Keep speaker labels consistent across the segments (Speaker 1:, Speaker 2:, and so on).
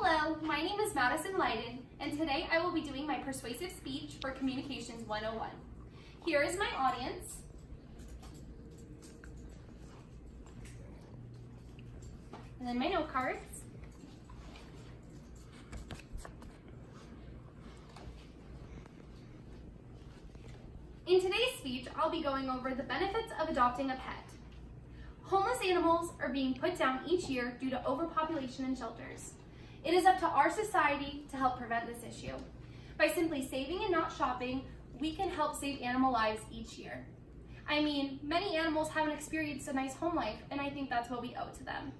Speaker 1: Hello, my name is Madison Leiden, and today I will be doing my persuasive speech for Communications 101. Here is my audience. And then my note cards. In today's speech, I'll be going over the benefits of adopting a pet. Homeless animals are being put down each year due to overpopulation in shelters. It is up to our society to help prevent this issue. By simply saving and not shopping, we can help save animal lives each year. I mean, many animals haven't experienced a nice home life, and I think that's what we owe to them.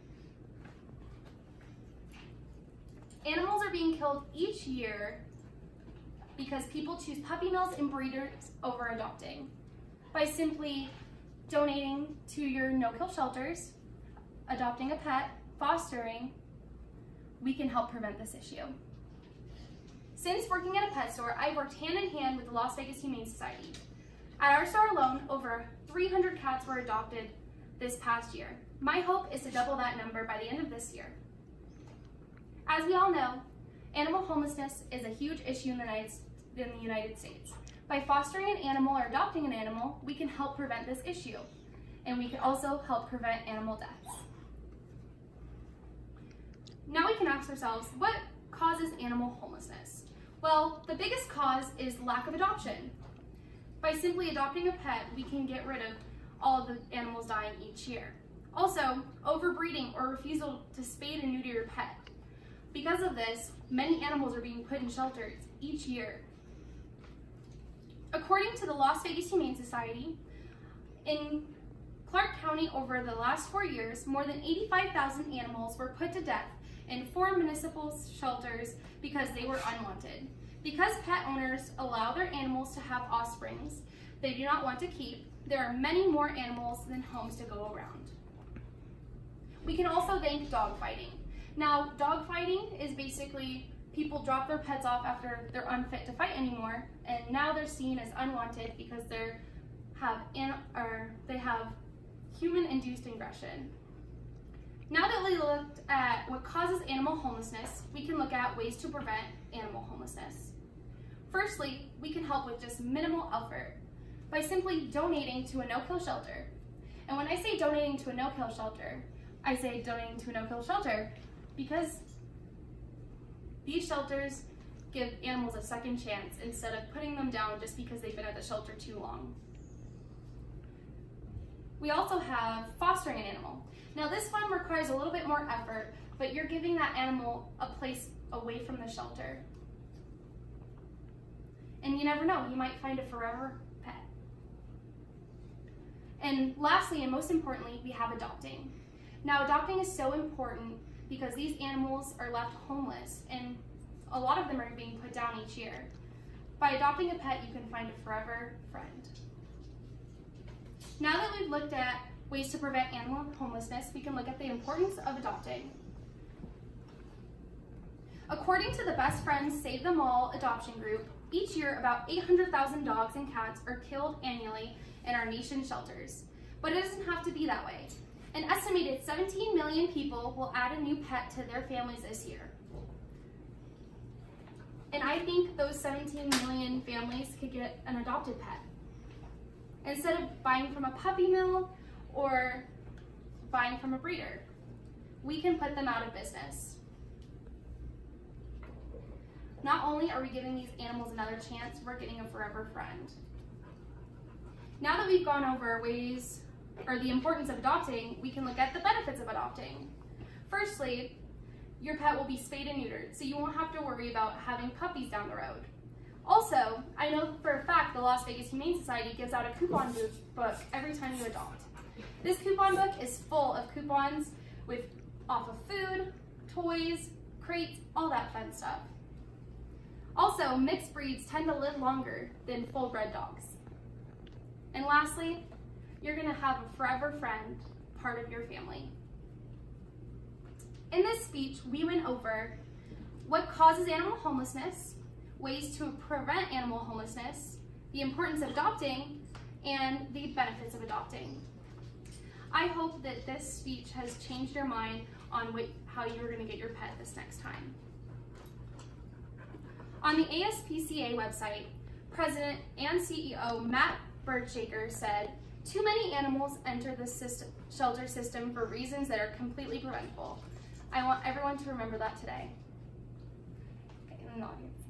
Speaker 1: Animals are being killed each year because people choose puppy mills and breeders over adopting. By simply donating to your no-kill shelters, adopting a pet, fostering, we can help prevent this issue. Since working at a pet store, I've worked hand in hand with the Las Vegas Humane Society. At our store alone, over 300 cats were adopted this past year. My hope is to double that number by the end of this year. As we all know, animal homelessness is a huge issue in the United States. By fostering an animal or adopting an animal, we can help prevent this issue, and we can also help prevent animal deaths. Now we can ask ourselves, what causes animal homelessness? Well, the biggest cause is lack of adoption. By simply adopting a pet, we can get rid of all of the animals dying each year. Also, overbreeding or refusal to spay and neuter your pet. Because of this, many animals are being put in shelters each year. According to the Las Vegas Humane Society, in Clark County over the last 4 years, more than 85,000 animals were put to death in 4 municipal shelters because they were unwanted. Because pet owners allow their animals to have offsprings they do not want to keep, there are many more animals than homes to go around. We can also thank dogfighting. Now, dogfighting is basically people drop their pets off after they're unfit to fight anymore, and now they're seen as unwanted because they have human-induced aggression. Now that we looked at what causes animal homelessness, we can look at ways to prevent animal homelessness. Firstly, we can help with just minimal effort by simply donating to a no-kill shelter. And when I say donating to a no-kill shelter, I say donating to a no-kill shelter because these shelters give animals a second chance instead of putting them down just because they've been at the shelter too long. We also have fostering an animal. Now this one requires a little bit more effort, but you're giving that animal a place away from the shelter. And you never know, you might find a forever pet. And lastly, and most importantly, we have adopting. Now adopting is so important because these animals are left homeless and a lot of them are being put down each year. By adopting a pet, you can find a forever friend. Now that we've looked at ways to prevent animal homelessness, we can look at the importance of adopting. According to the Best Friends Save Them All adoption group, each year about 800,000 dogs and cats are killed annually in our nation's shelters. But it doesn't have to be that way. An estimated 17 million people will add a new pet to their families this year. And I think those 17 million families could get an adopted pet. Instead of buying from a puppy mill or buying from a breeder, we can put them out of business. Not only are we giving these animals another chance, we're getting a forever friend. Now that we've gone over the importance of adopting, we can look at the benefits of adopting. Firstly, your pet will be spayed and neutered, so you won't have to worry about having puppies down the road. Also, I know for a fact the Las Vegas Humane Society gives out a coupon book every time you adopt. This coupon book is full of coupons off of food, toys, crates, all that fun stuff. Also, mixed breeds tend to live longer than full-bred dogs. And lastly, you're going to have a forever friend, part of your family. In this speech, we went over what causes animal homelessness, ways to prevent animal homelessness, the importance of adopting, and the benefits of adopting. I hope that this speech has changed your mind on how you're going to get your pet this next time. On the ASPCA website, President and CEO Matt Birdshaker said, "Too many animals enter the shelter system for reasons that are completely preventable." I want everyone to remember that today. Okay, in the audience.